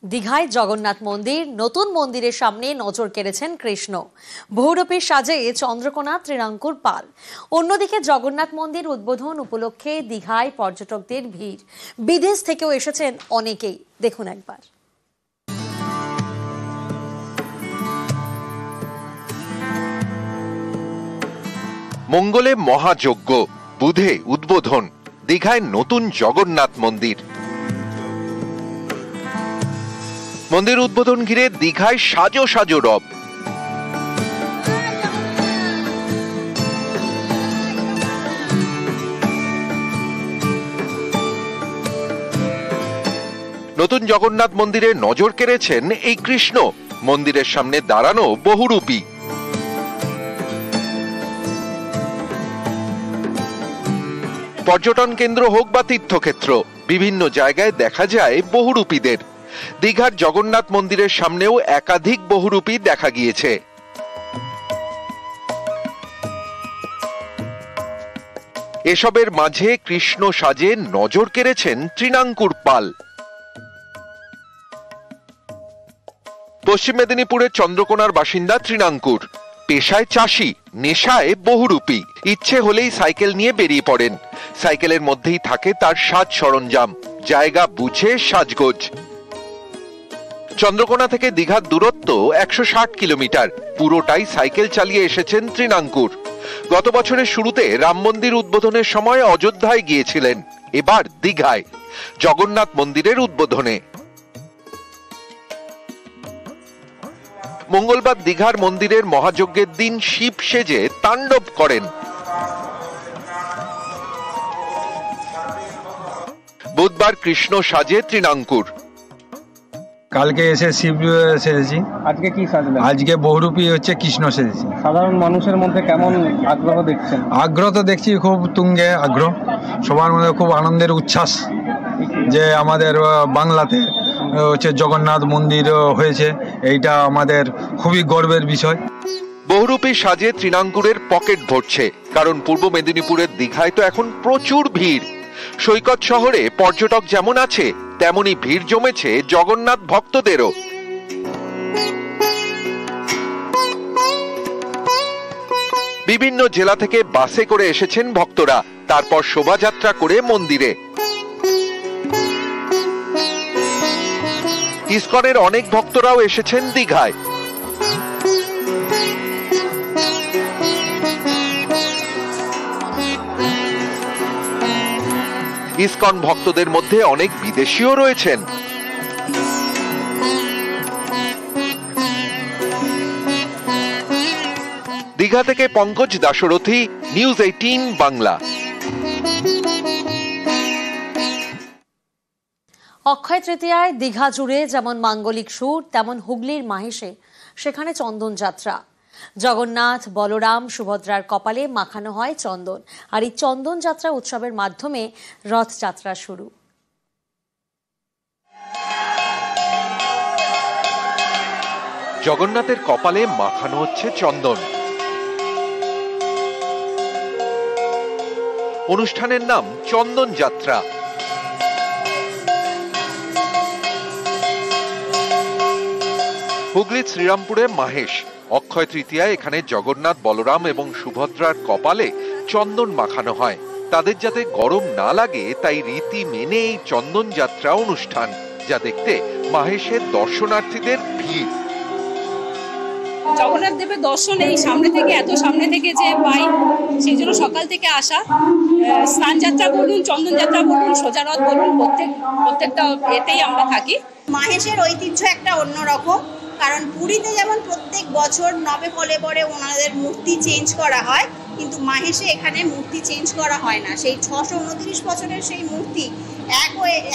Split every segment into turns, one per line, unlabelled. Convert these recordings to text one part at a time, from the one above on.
দীঘায় জগন্নাথ মন্দির, নতুন মন্দিরের সামনে নজর কেড়েছেন কৃষ্ণ। বহুরূপী সাজে চন্দ্রকোনা ত্রিনাঙ্কুর পাল। অন্যদিকে জগন্নাথ মন্দির উদ্বোধন উপলক্ষে দীঘায় পর্যটকদের ভিড়। বিদেশ থেকেও এসেছেন অনেকেই। দেখুন একবার।
মঙ্গলে মহাযজ্ঞ, বুধে উদ্বোধন, দীঘায় নতুন জগন্নাথ মন্দির। মন্দির উদ্বোধন ঘিরে দীঘায় সাজো সাজো রব। নতুন জগন্নাথ মন্দিরে নজর কেড়েছেন এই কৃষ্ণ। মন্দিরের সামনে দাঁড়ানো বহুরূপী। পর্যটন কেন্দ্র হোক বা তীর্থক্ষেত্র, বিভিন্ন জায়গায় দেখা যায় বহুরূপীদের। দীঘার জগন্নাথ মন্দিরের সামনেও একাধিক বহুরূপী দেখা গিয়েছে। এসবের মাঝে কৃষ্ণ সাজে নজর কেড়েছেন ত্রিনাঙ্কুর পাল। পশ্চিম মেদিনীপুরের চন্দ্রকোনার বাসিন্দা ত্রিনাঙ্কুর। পেশায় চাষি, নেশায় বহুরূপী। ইচ্ছে হলেই সাইকেল নিয়ে বেরিয়ে পড়েন। সাইকেলের মধ্যেই থাকে তার সাজ সরঞ্জাম, জায়গা বুঝে সাজগোজ। চন্দ্রকোনা থেকে দীঘার দূরত্ব 160 কিলোমিটার। পুরোটাই সাইকেল চালিয়ে এসেছেন ত্রিনাঙ্কুর। গত বছরের শুরুতে রাম মন্দির উদ্বোধনের সময় অযোধ্যায় গিয়েছিলেন। এবার দীঘায় জগন্নাথ মন্দিরের উদ্বোধনে। মঙ্গলবার দীঘার মন্দিরের মহাযজ্ঞের দিন শিব সেজে তাণ্ডব করেন। বুধবার কৃষ্ণ সাজে ত্রিনাঙ্কুর।
কালকে এসে শিব সেজেছি।
আজকে কি সাজলেন?
আজকে বহুরূপী হচ্ছে কৃষ্ণ সেজেছি।
সাধারণ মানুষের মধ্যে কেমন আগ্রহ দেখছেন?
আগ্রহ তো দেখছি খুব তুঙ্গে আগ্রহ। সবার মধ্যে খুব আনন্দের উচ্ছ্বাস যে আমাদের বাংলাতে হচ্ছে জগন্নাথ মন্দির হয়েছে। এইটা আমাদের খুবই গর্বের বিষয়।
বহুরূপী সাজে ত্রিনাঙ্কুরের পকেট ভরছে, কারণ পূর্ব মেদিনীপুরের দীঘায় তো এখন প্রচুর ভিড়। সৈকত শহরে পর্যটক যেমন আছে, তেমনি ভিড় জমেছে জগন্নাথ ভক্তদেরও। বিভিন্ন জেলা থেকে বাসে করে এসেছেন ভক্তরা, তারপর শোভাযাত্রা করে মন্দিরে। ইসকনের অনেক ভক্তরাও এসেছেন দীঘায়। ইসকন ভক্তদের মধ্যে অনেক বিদেশিও রয়েছেন। দীঘা থেকে পঙ্কজ দাশরথী, নিউজ 18 বাংলা।
অক্ষয় তৃতীয়ায় দীঘা জুড়ে যেমন মাঙ্গলিক সুর, তেমন হুগলির মাহেশে সেখানে চন্দন যাত্রা। জগন্নাথ, বলরাম, সুভদ্রার কপালে মাখানো হয় চন্দন। আর এই চন্দন যাত্রা উৎসবের মাধ্যমে রথযাত্রা শুরু।
জগন্নাথের কপালে মাখানো হচ্ছে চন্দন। অনুষ্ঠানের নাম চন্দন যাত্রা। হুগলির শ্রীরামপুরে মাহেশ। অক্ষয় তৃতীয়ায় এখানে জগন্নাথ, বলরাম এবং সুভদ্রার কপালে চন্দন মাখানো হয়। তাদের যাতে গরম না লাগে তাই রীতি মেনে এই চন্দন যাত্রা অনুষ্ঠান, যা দেখতে মাহেশের দর্শনার্থীদের ভিড়।
জগন্নাথ দেবের দর্শন এই সামনে থেকে, এত সামনে থেকে যে পাই, সেই জন্য সকাল থেকে আসা। স্নান যাত্রা বলুন, চন্দন যাত্রা বলুন, সোজা রথ বলুন, প্রত্যেকটা এতেই আমরা থাকি।
মাহেশের ঐতিহ্য একটা অন্যরকম, কারণ পুরীতে যেমন প্রত্যেক বছর নবে ফলে পরে ওনাদের মূর্তি চেঞ্জ করা হয়, কিন্তু মাহেশে এখানে মূর্তি চেঞ্জ করা হয় না। সেই 629 বছরের সেই মূর্তি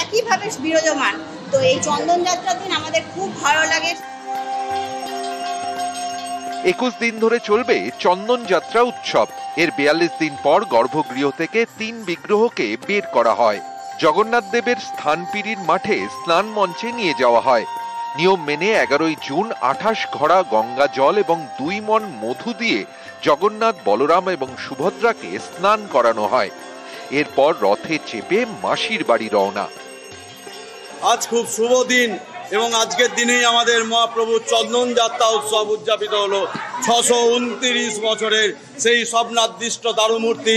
একইভাবে বিরাজমান। তো এই চন্দন যাত্রার দিন আমাদের খুব ভালো লাগে।
21 দিন ধরে চলবে চন্দন যাত্রা উৎসব। এর 42 দিন পর গর্ভগৃহ থেকে 3 বিগ্রহকে বের করা হয়। জগন্নাথ দেবের স্থানপিরির মাঠে স্নান মঞ্চে নিয়ে যাওয়া হয়। নিয়ম মেনে 11 জুন 28 ঘড়া গঙ্গা জল এবং 2 মণ মধু দিয়ে জগন্নাথ, বলরাম এবং সুভদ্রাকে স্নান করানো হয়। এরপর রথে চেপে মাসির বাড়ি রওনা।
আজ খুব শুভ দিন, এবং আজকের দিনেই আমাদের মহাপ্রভুর চন্দন যাত্রা উৎসব উদযাপিত হলো। 629 বছরের সেই স্বপ্নাদিষ্ট দারুমূর্তি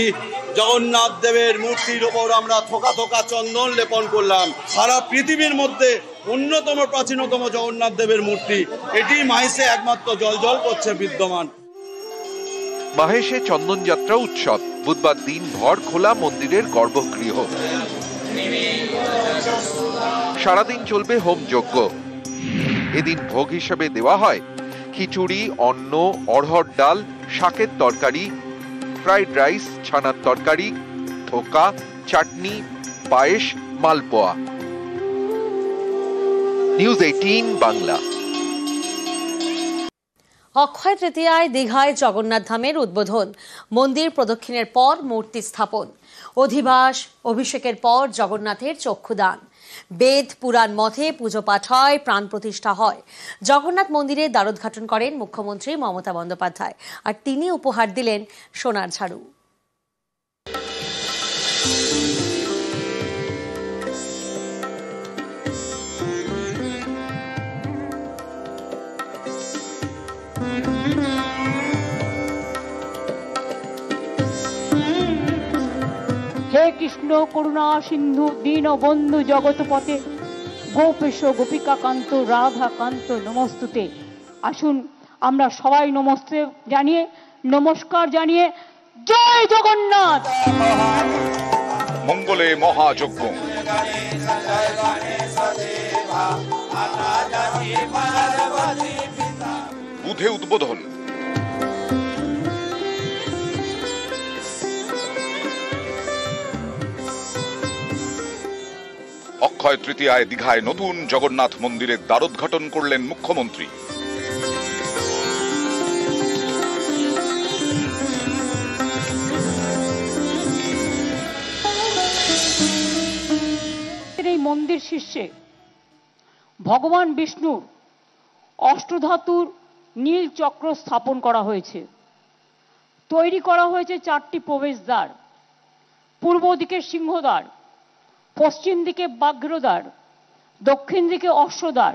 জগন্নাথ দেবের মূর্তির ওপর আমরা থোকা থোকা চন্দন লেপন করলাম। সারা পৃথিবীর মধ্যে অন্যতম প্রাচীনতম জগন্নাথ দেবের মূর্তি, এটি মাহেশে একমাত্র জল করছে বিদ্যমান।
মাহেশে চন্দনযাত্রা উৎসব, বুধবার দিনভর খোলা মন্দিরের গর্ভগৃহ। সারাদিন চলবে হোম যজ্ঞ। এদিন ভোগ হিসেবে দেওয়া হয় খিচুড়ি, অন্ন, অড়হর ডাল, শাকের তরকারি, ফ্রাইড রাইস, ছানার তরকারি, ধোকা, চাটনি, পায়েস, মালপোয়া। নিউজ 18 বাংলা।
অক্ষয় তৃতীয়ায় দীঘায় জগন্নাথ ধামের উদ্বোধন, মন্দির প্রদক্ষিণের পর মূর্তি স্থাপন, অধিবাস, অভিষেকের পর জগন্নাথের চক্ষুদান, বেদ পুরাণ মতে পুজো পাঠ হয়, প্রাণ প্রতিষ্ঠা হয়। জগন্নাথ মন্দিরে দ্বারোদ্ঘাটন করেন মুখ্যমন্ত্রী মমতা বন্দ্যোপাধ্যায়, আর তিনি উপহার দিলেন সোনার ঝাড়ু।
হে কৃষ্ণ করুণা সিন্ধু দীনবন্ধু জগৎপতে গোপেশ গোপিকাকান্ত রাধাকান্ত নমস্তুতে। আসুন আমরা সবাই নমস্তে জানিয়ে, নমস্কার জানিয়ে জয় জগন্নাথ।
মঙ্গলে মহাযজ্ঞ। বুধে উদ্বোধন। অক্ষয় তৃতীয়ায় দীঘায় নতুন জগন্নাথ মন্দিরের দ্বারোদ্ঘাটন করলেন মুখ্যমন্ত্রী।
এই মন্দির শীর্ষে ভগবান বিষ্ণুর অষ্টধাতুর নীল চক্র স্থাপন করা হয়েছে। তৈরি করা হয়েছে 4টি প্রবেশদ্বার, পূর্ব দিকে সিংহদ্বার, পশ্চিম দিকে ব্যাঘ্রদ্বার, দক্ষিণ দিকে অশ্বদ্বার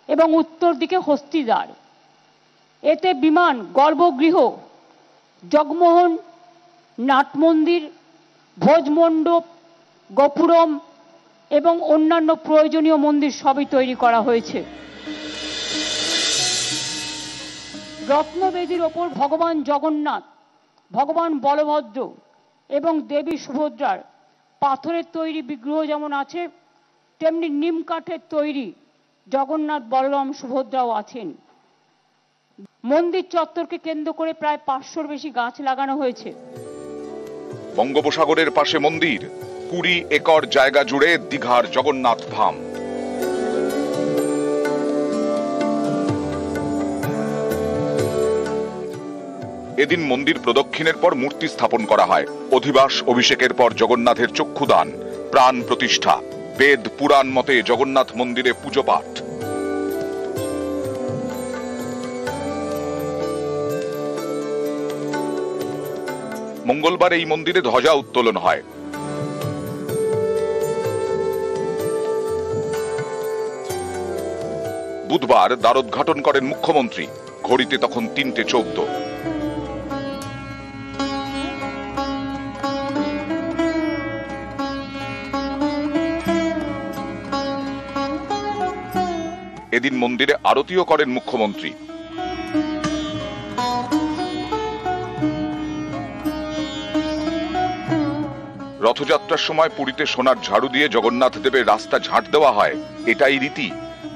এবং উত্তর দিকে হস্তিদ্বার। এতে বিমান, গর্ভগৃহ, জগমোহন, নাটমন্দির, ভোজমণ্ডপ, গোপুরম এবং অন্যান্য প্রয়োজনীয় মন্দির সবই তৈরি করা হয়েছে। রত্নবেদীর ওপর ভগবান জগন্নাথ, ভগবান বলভদ্র এবং দেবী সুভদ্রার পাথরের তৈরি বিগ্রহ যেমন আছে, তেমনি নিম কাঠের তৈরি জগন্নাথ, বলরাম, সুভদ্রাও আছেন। মন্দির চত্বরকে কেন্দ্র করে প্রায় 500-র বেশি গাছ লাগানো হয়েছে।
বঙ্গোপসাগরের পাশে মন্দির, 20 একর জায়গা জুড়ে দীঘার জগন্নাথ ধাম। এদিন মন্দির প্রদক্ষিণের পর মূর্তি স্থাপন করা হয়। অধিবাস, অভিষেকের পর জগন্নাথের চক্ষুদান, প্রাণ প্রতিষ্ঠা, বেদ পুরাণ মতে জগন্নাথ মন্দিরে পুজো পাঠ। মঙ্গলবার এই মন্দিরে ধ্বজা উত্তোলন হয়। বুধবার দ্বারোদ্ঘাটন করেন মুখ্যমন্ত্রী। ঘড়িতে তখন 3:14। এদিন মন্দিরে আরতিও করেন মুখ্যমন্ত্রী। রথযাত্রার সময় পুরীতে সোনার ঝাড়ু দিয়ে জগন্নাথ দেবের রাস্তা ঝাঁট দেওয়া হয়, এটাই রীতি।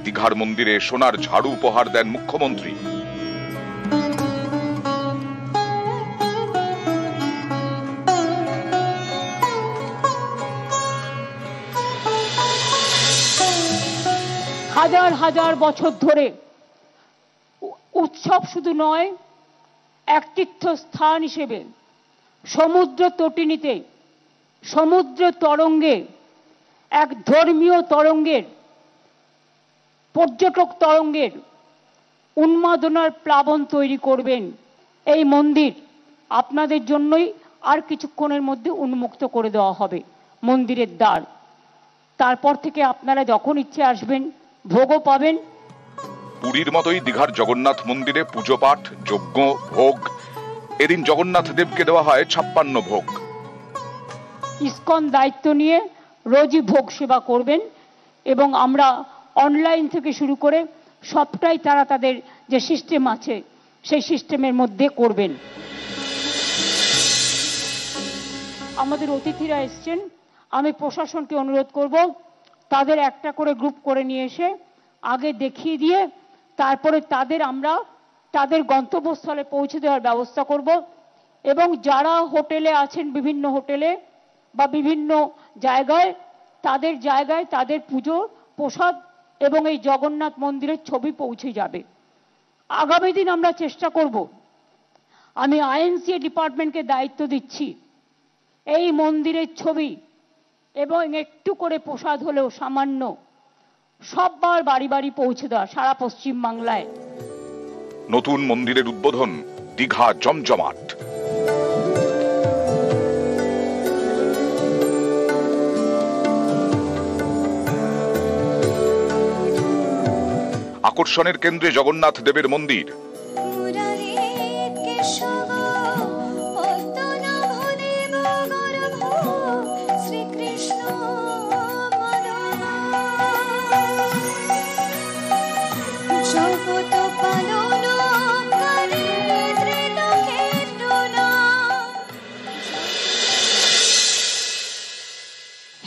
দীঘার মন্দিরে সোনার ঝাড়ু উপহার দেন মুখ্যমন্ত্রী।
হাজার হাজার বছর ধরে উৎসব শুধু নয়, এক তীর্থস্থান হিসেবে সমুদ্র তটিনীতে, সমুদ্র তরঙ্গে, এক ধর্মীয় তরঙ্গের, পর্যটক তরঙ্গের উন্মাদনার প্লাবন তৈরি করবেন। এই মন্দির আপনাদের জন্যই আর কিছুক্ষণের মধ্যে উন্মুক্ত করে দেওয়া হবে মন্দিরের দ্বার। তারপর থেকে আপনারা যখন ইচ্ছে আসবেন, ভোগও পাবেন।
পুরীর মতোই দীঘার জগন্নাথ মন্দিরে পুজো পাঠ, যজ্ঞ, ভোগ। এদিন জগন্নাথ দেবকে দেওয়া হয় 56 ভোগ।
ইসকন দায়িত্ব নিয়ে রোজই ভোগ সেবা করবেন এবং আমরা অনলাইন থেকে শুরু করে সবটাই তারা তাদের যে সিস্টেম আছে সেই সিস্টেমের মধ্যে করবেন। আমাদের অতিথিরা এসছেন, আমি প্রশাসনকে অনুরোধ করব তাদের একটা করে গ্রুপ করে নিয়ে এসে আগে দেখিয়ে দিয়ে তারপরে আমরা তাদের গন্তব্যস্থলে পৌঁছে দেওয়ার ব্যবস্থা করব। এবং যারা হোটেলে আছেন, বিভিন্ন হোটেলে বা বিভিন্ন জায়গায় তাদের পুজো, প্রসাদ এবং এই জগন্নাথ মন্দিরের ছবি পৌঁছে যাবে। আগামী দিন আমরা চেষ্টা করব, আমি আইএনসিএ ডিপার্টমেন্টকে দায়িত্ব দিচ্ছি, এই মন্দিরের ছবি এবং একটু করে প্রসাদ হলেও সামান্য সববার বাড়ি বাড়ি পৌঁছে দেওয়া সারা পশ্চিম বাংলায়।
নতুন মন্দিরের উদ্বোধন, দীঘা জমজমাট। আকর্ষণের কেন্দ্রে জগন্নাথ দেবের মন্দির।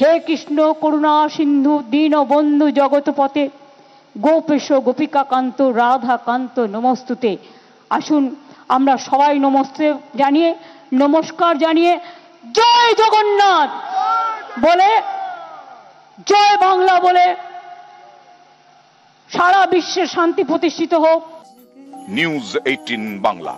হে কৃষ্ণ করুণা সিন্ধু দীন বন্ধু জগৎপতে গোপেশ গোপিকা কান্ত রাধা কান্ত নমস্তুতে। আসুন আমরা সবাই নমস্তে জানিয়ে, নমস্কার জানিয়ে জয় জগন্নাথ বলে, জয় বাংলা বলে সারা বিশ্বে শান্তি প্রতিষ্ঠিত হোক।
নিউজ 18 বাংলা।